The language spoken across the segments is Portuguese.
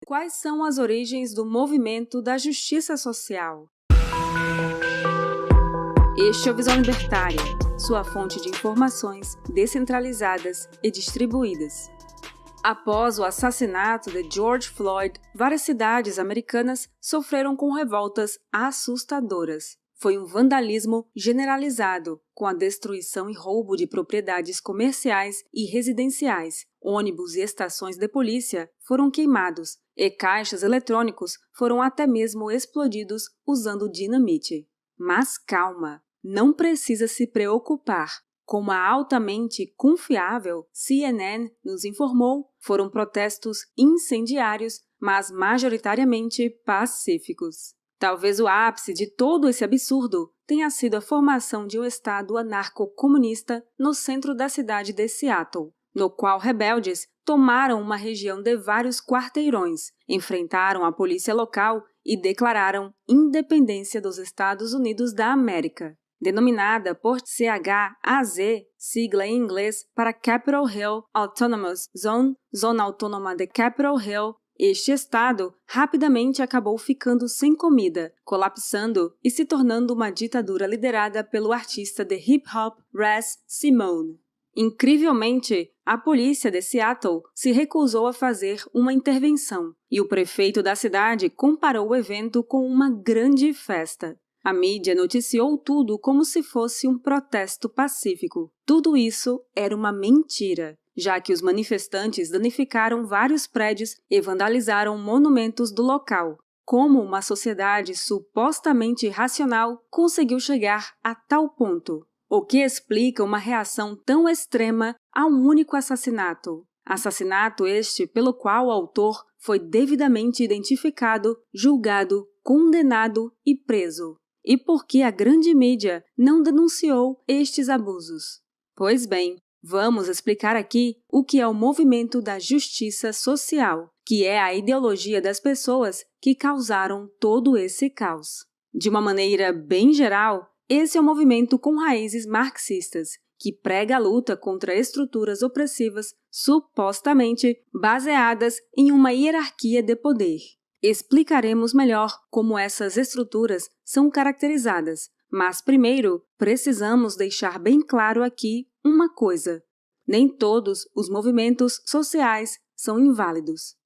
Quais são as origens do movimento da justiça social? Este é o Visão Libertária, sua fonte de informações descentralizadas e distribuídas. Após o assassinato de George Floyd, várias cidades americanas sofreram com revoltas assustadoras. Foi um vandalismo generalizado, com a destruição e roubo de propriedades comerciais e residenciais. Ônibus e estações de polícia foram queimados e caixas eletrônicos foram até mesmo explodidos usando dinamite. Mas calma, não precisa se preocupar. Como a altamente confiável CNN nos informou, foram protestos incendiários, mas majoritariamente pacíficos. Talvez o ápice de todo esse absurdo tenha sido a formação de um estado anarco-comunista no centro da cidade de Seattle, no qual rebeldes tomaram uma região de vários quarteirões, enfrentaram a polícia local e declararam independência dos Estados Unidos da América. Denominada por CHAZ, sigla em inglês para Capitol Hill Autonomous Zone, Zona Autônoma de Capitol Hill, este estado rapidamente acabou ficando sem comida, colapsando e se tornando uma ditadura liderada pelo artista de hip-hop Raz Simone. Incrivelmente, a polícia de Seattle se recusou a fazer uma intervenção e o prefeito da cidade comparou o evento com uma grande festa. A mídia noticiou tudo como se fosse um protesto pacífico. Tudo isso era uma mentira, já que os manifestantes danificaram vários prédios e vandalizaram monumentos do local. Como uma sociedade supostamente racional conseguiu chegar a tal ponto? O que explica uma reação tão extrema a um único assassinato? Assassinato este pelo qual o autor foi devidamente identificado, julgado, condenado e preso. E por que a grande mídia não denunciou estes abusos? Pois bem, vamos explicar aqui o que é o movimento da justiça social, que é a ideologia das pessoas que causaram todo esse caos. De uma maneira bem geral, esse é um movimento com raízes marxistas, que prega a luta contra estruturas opressivas supostamente baseadas em uma hierarquia de poder. Explicaremos melhor como essas estruturas são caracterizadas, mas primeiro precisamos deixar bem claro aqui uma coisa: nem todos os movimentos sociais são inválidos.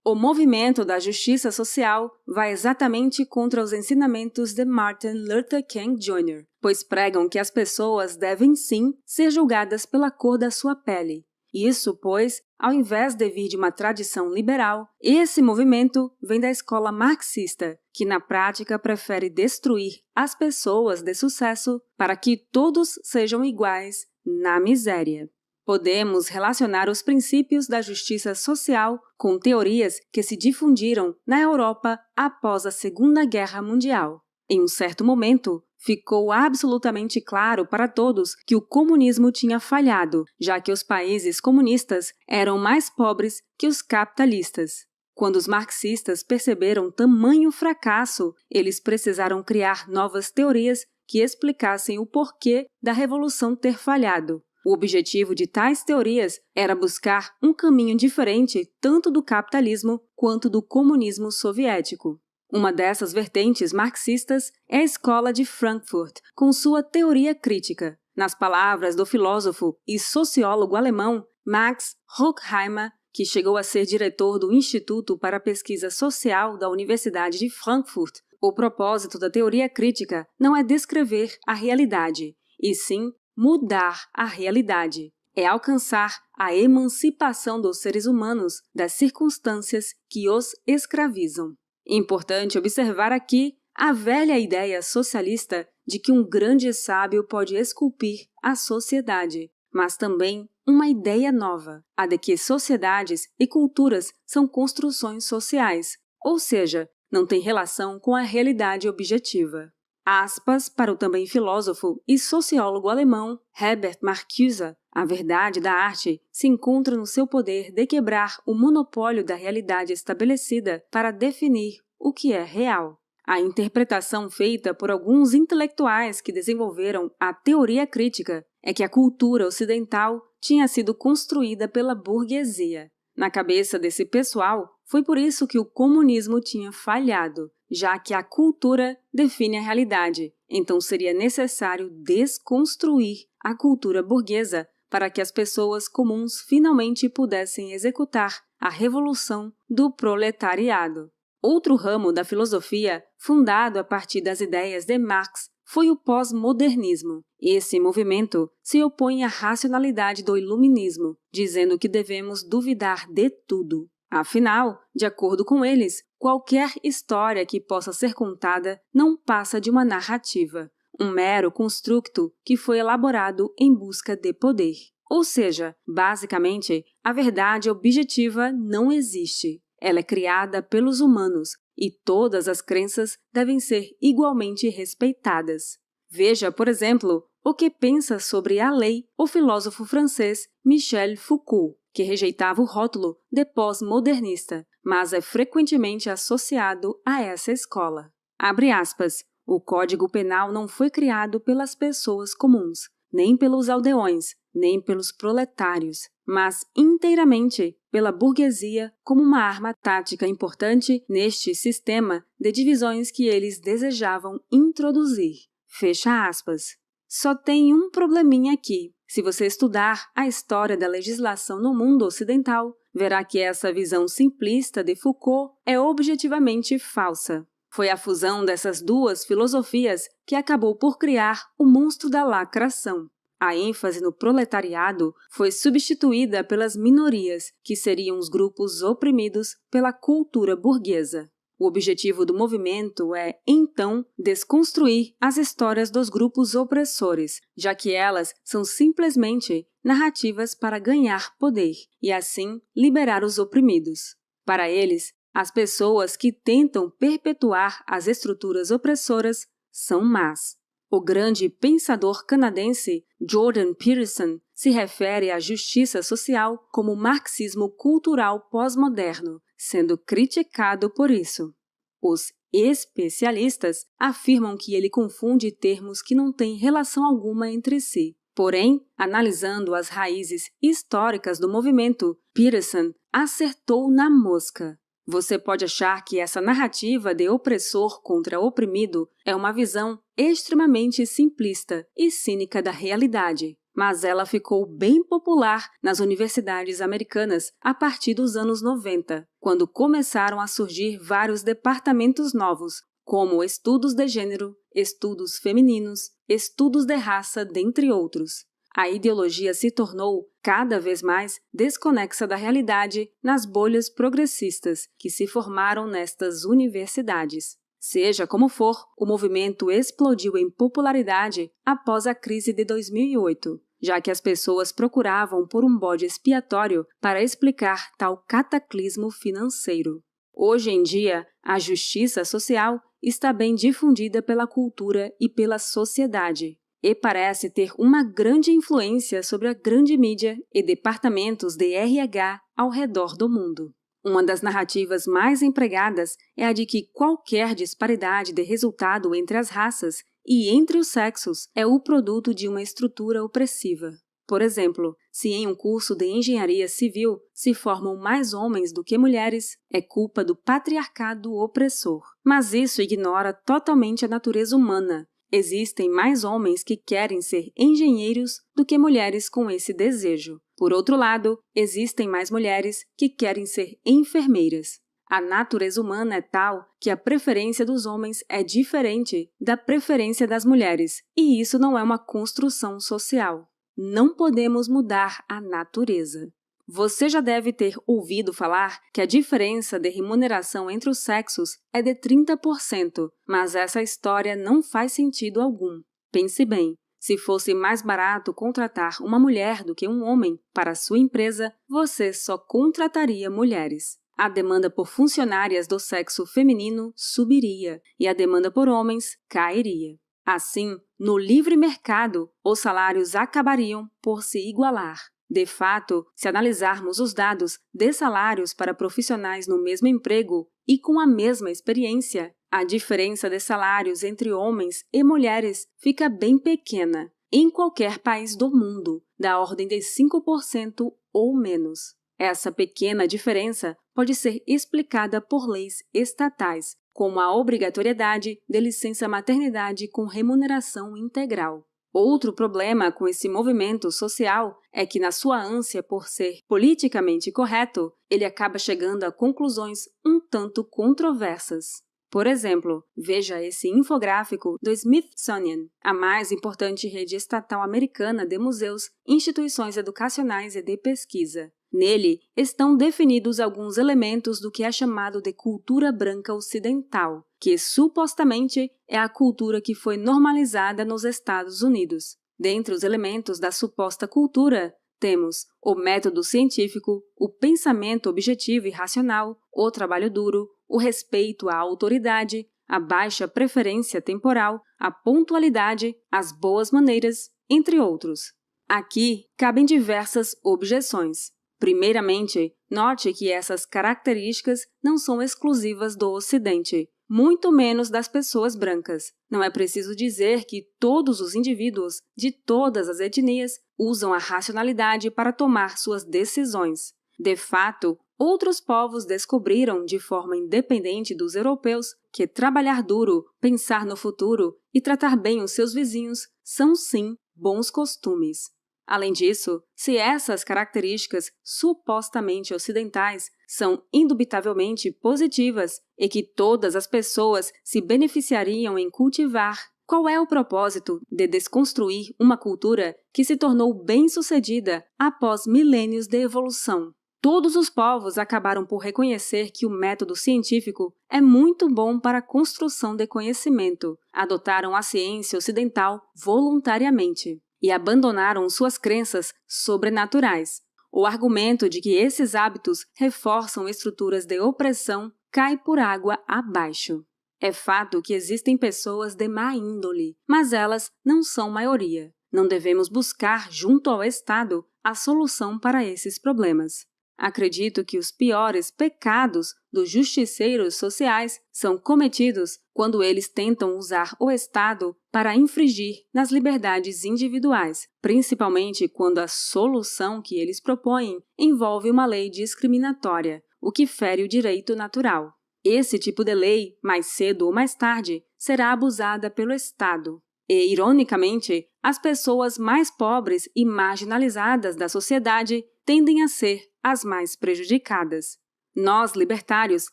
O movimento da justiça social vai exatamente contra os ensinamentos de Martin Luther King Jr., pois pregam que as pessoas devem sim ser julgadas pela cor da sua pele. Isso, pois, ao invés de vir de uma tradição liberal, esse movimento vem da escola marxista, que na prática prefere destruir as pessoas de sucesso para que todos sejam iguais na miséria. Podemos relacionar os princípios da justiça social com teorias que se difundiram na Europa após a Segunda Guerra Mundial. Em um certo momento, ficou absolutamente claro para todos que o comunismo tinha falhado, já que os países comunistas eram mais pobres que os capitalistas. Quando os marxistas perceberam tamanho fracasso, eles precisaram criar novas teorias que explicassem o porquê da revolução ter falhado. O objetivo de tais teorias era buscar um caminho diferente tanto do capitalismo quanto do comunismo soviético. Uma dessas vertentes marxistas é a Escola de Frankfurt, com sua teoria crítica. Nas palavras do filósofo e sociólogo alemão Max Horkheimer, que chegou a ser diretor do Instituto para a Pesquisa Social da Universidade de Frankfurt, o propósito da teoria crítica não é descrever a realidade, e sim mudar a realidade. É alcançar a emancipação dos seres humanos das circunstâncias que os escravizam. Importante observar aqui a velha ideia socialista de que um grande sábio pode esculpir a sociedade, mas também uma ideia nova, a de que sociedades e culturas são construções sociais, ou seja, não tem relação com a realidade objetiva. Aspas para o também filósofo e sociólogo alemão Herbert Marcuse: a verdade da arte se encontra no seu poder de quebrar o monopólio da realidade estabelecida para definir o que é real. A interpretação feita por alguns intelectuais que desenvolveram a teoria crítica é que a cultura ocidental tinha sido construída pela burguesia. Na cabeça desse pessoal, foi por isso que o comunismo tinha falhado, já que a cultura define a realidade, então seria necessário desconstruir a cultura burguesa para que as pessoas comuns finalmente pudessem executar a revolução do proletariado. Outro ramo da filosofia, fundado a partir das ideias de Marx, foi o pós-modernismo. Esse movimento se opõe à racionalidade do iluminismo, dizendo que devemos duvidar de tudo. Afinal, de acordo com eles, qualquer história que possa ser contada não passa de uma narrativa, um mero construto que foi elaborado em busca de poder. Ou seja, basicamente, a verdade objetiva não existe. Ela é criada pelos humanos e todas as crenças devem ser igualmente respeitadas. Veja, por exemplo, o que pensa sobre a lei o filósofo francês Michel Foucault, que rejeitava o rótulo de pós-modernista, mas é frequentemente associado a essa escola. Abre aspas, o Código Penal não foi criado pelas pessoas comuns, nem pelos aldeões, nem pelos proletários, mas inteiramente pela burguesia como uma arma tática importante neste sistema de divisões que eles desejavam introduzir. Fecha aspas. Só tem um probleminha aqui. Se você estudar a história da legislação no mundo ocidental, verá que essa visão simplista de Foucault é objetivamente falsa. Foi a fusão dessas duas filosofias que acabou por criar o monstro da lacração. A ênfase no proletariado foi substituída pelas minorias, que seriam os grupos oprimidos pela cultura burguesa. O objetivo do movimento é, então, desconstruir as histórias dos grupos opressores, já que elas são simplesmente narrativas para ganhar poder e, assim, liberar os oprimidos. Para eles, as pessoas que tentam perpetuar as estruturas opressoras são más. O grande pensador canadense Jordan Peterson se refere à justiça social como marxismo cultural pós-moderno, sendo criticado por isso. Os especialistas afirmam que ele confunde termos que não têm relação alguma entre si. Porém, analisando as raízes históricas do movimento, Peterson acertou na mosca. Você pode achar que essa narrativa de opressor contra oprimido é uma visão extremamente simplista e cínica da realidade, mas ela ficou bem popular nas universidades americanas a partir dos anos 90, quando começaram a surgir vários departamentos novos, como estudos de gênero, estudos femininos, estudos de raça, dentre outros. A ideologia se tornou cada vez mais desconexa da realidade nas bolhas progressistas que se formaram nestas universidades. Seja como for, o movimento explodiu em popularidade após a crise de 2008, já que as pessoas procuravam por um bode expiatório para explicar tal cataclismo financeiro. Hoje em dia, a justiça social está bem difundida pela cultura e pela sociedade, e parece ter uma grande influência sobre a grande mídia e departamentos de RH ao redor do mundo. Uma das narrativas mais empregadas é a de que qualquer disparidade de resultado entre as raças e entre os sexos é o produto de uma estrutura opressiva. Por exemplo, se em um curso de engenharia civil se formam mais homens do que mulheres, é culpa do patriarcado opressor. Mas isso ignora totalmente a natureza humana. Existem mais homens que querem ser engenheiros do que mulheres com esse desejo. Por outro lado, existem mais mulheres que querem ser enfermeiras. A natureza humana é tal que a preferência dos homens é diferente da preferência das mulheres, e isso não é uma construção social. Não podemos mudar a natureza. Você já deve ter ouvido falar que a diferença de remuneração entre os sexos é de 30%, mas essa história não faz sentido algum. Pense bem, se fosse mais barato contratar uma mulher do que um homem para sua empresa, você só contrataria mulheres. A demanda por funcionárias do sexo feminino subiria e a demanda por homens cairia. Assim, no livre mercado, os salários acabariam por se igualar. De fato, se analisarmos os dados de salários para profissionais no mesmo emprego e com a mesma experiência, a diferença de salários entre homens e mulheres fica bem pequena, em qualquer país do mundo, da ordem de 5% ou menos. Essa pequena diferença pode ser explicada por leis estatais, como a obrigatoriedade de licença maternidade com remuneração integral. Outro problema com esse movimento social é que, na sua ânsia por ser politicamente correto, ele acaba chegando a conclusões um tanto controversas. Por exemplo, veja esse infográfico do Smithsonian, a mais importante rede estatal americana de museus, instituições educacionais e de pesquisa. Nele estão definidos alguns elementos do que é chamado de cultura branca ocidental, que supostamente é a cultura que foi normalizada nos Estados Unidos. Dentre os elementos da suposta cultura, temos o método científico, o pensamento objetivo e racional, o trabalho duro, o respeito à autoridade, a baixa preferência temporal, a pontualidade, as boas maneiras, entre outros. Aqui cabem diversas objeções. Primeiramente, note que essas características não são exclusivas do Ocidente, muito menos das pessoas brancas. Não é preciso dizer que todos os indivíduos de todas as etnias usam a racionalidade para tomar suas decisões. De fato, outros povos descobriram, de forma independente dos europeus, que trabalhar duro, pensar no futuro e tratar bem os seus vizinhos são, sim, bons costumes. Além disso, se essas características supostamente ocidentais são indubitavelmente positivas e que todas as pessoas se beneficiariam em cultivar, qual é o propósito de desconstruir uma cultura que se tornou bem-sucedida após milênios de evolução? Todos os povos acabaram por reconhecer que o método científico é muito bom para a construção de conhecimento, adotaram a ciência ocidental voluntariamente e abandonaram suas crenças sobrenaturais. O argumento de que esses hábitos reforçam estruturas de opressão cai por água abaixo. É fato que existem pessoas de má índole, mas elas não são maioria. Não devemos buscar, junto ao Estado, a solução para esses problemas. Acredito que os piores pecados dos justiceiros sociais são cometidos quando eles tentam usar o Estado para infringir nas liberdades individuais, principalmente quando a solução que eles propõem envolve uma lei discriminatória, o que fere o direito natural. Esse tipo de lei, mais cedo ou mais tarde, será abusada pelo Estado. E, ironicamente, as pessoas mais pobres e marginalizadas da sociedade tendem a ser as mais prejudicadas. Nós, libertários,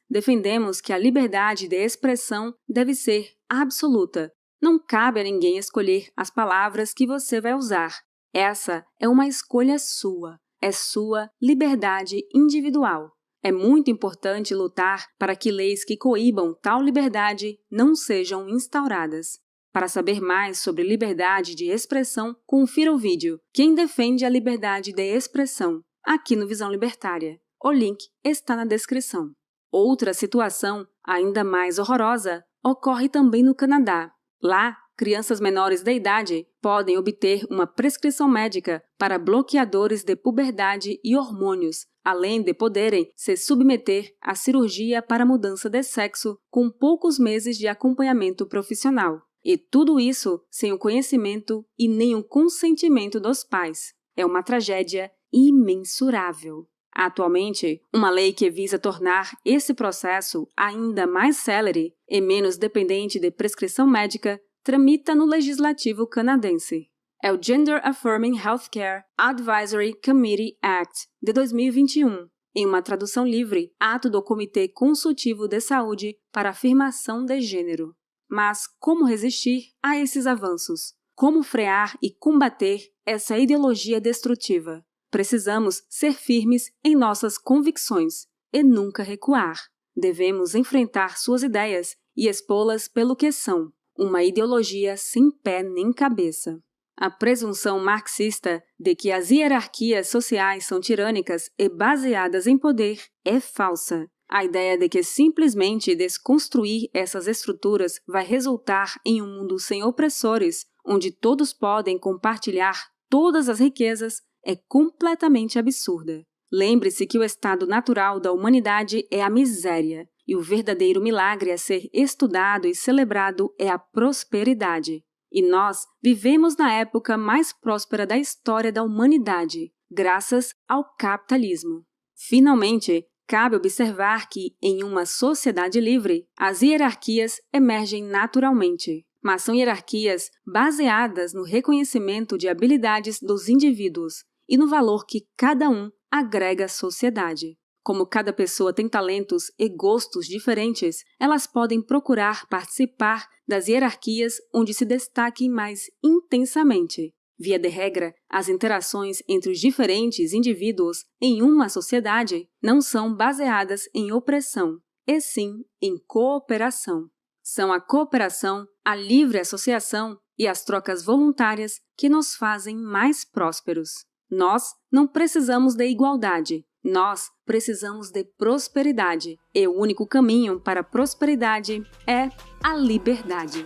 defendemos que a liberdade de expressão deve ser absoluta. Não cabe a ninguém escolher as palavras que você vai usar. Essa é uma escolha sua. É sua liberdade individual. É muito importante lutar para que leis que coíbam tal liberdade não sejam instauradas. Para saber mais sobre liberdade de expressão, confira o vídeo Quem defende a liberdade de expressão, aqui no Visão Libertária. O link está na descrição. Outra situação, ainda mais horrorosa, ocorre também no Canadá. Lá, crianças menores de idade podem obter uma prescrição médica para bloqueadores de puberdade e hormônios, além de poderem se submeter à cirurgia para mudança de sexo com poucos meses de acompanhamento profissional. E tudo isso sem o conhecimento e nem o consentimento dos pais. É uma tragédia imensurável. Atualmente, uma lei que visa tornar esse processo ainda mais célere e menos dependente de prescrição médica tramita no Legislativo canadense. É o Gender Affirming Healthcare Advisory Committee Act, de 2021, em uma tradução livre, Ato do Comitê Consultivo de Saúde para a Afirmação de Gênero. Mas como resistir a esses avanços? Como frear e combater essa ideologia destrutiva? Precisamos ser firmes em nossas convicções e nunca recuar. Devemos enfrentar suas ideias e expô-las pelo que são, uma ideologia sem pé nem cabeça. A presunção marxista de que as hierarquias sociais são tirânicas e baseadas em poder é falsa. A ideia de que simplesmente desconstruir essas estruturas vai resultar em um mundo sem opressores, onde todos podem compartilhar todas as riquezas, é completamente absurda. Lembre-se que o estado natural da humanidade é a miséria, e o verdadeiro milagre a ser estudado e celebrado é a prosperidade. E nós vivemos na época mais próspera da história da humanidade, graças ao capitalismo. Finalmente, cabe observar que, em uma sociedade livre, as hierarquias emergem naturalmente, mas são hierarquias baseadas no reconhecimento de habilidades dos indivíduos e no valor que cada um agrega à sociedade. Como cada pessoa tem talentos e gostos diferentes, elas podem procurar participar das hierarquias onde se destaquem mais intensamente. Via de regra, as interações entre os diferentes indivíduos em uma sociedade não são baseadas em opressão, e sim em cooperação. São a cooperação, a livre associação e as trocas voluntárias que nos fazem mais prósperos. Nós não precisamos de igualdade, nós precisamos de prosperidade, e o único caminho para a prosperidade é a liberdade.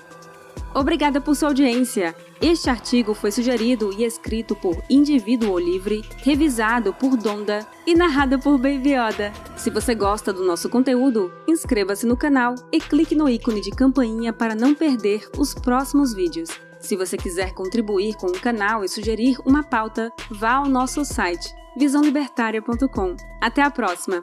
Obrigada por sua audiência! Este artigo foi sugerido e escrito por Indivíduo Livre, revisado por Donda e narrado por Baby Yoda. Se você gosta do nosso conteúdo, inscreva-se no canal e clique no ícone de campainha para não perder os próximos vídeos. Se você quiser contribuir com o canal e sugerir uma pauta, vá ao nosso site visãolibertaria.com. Até a próxima!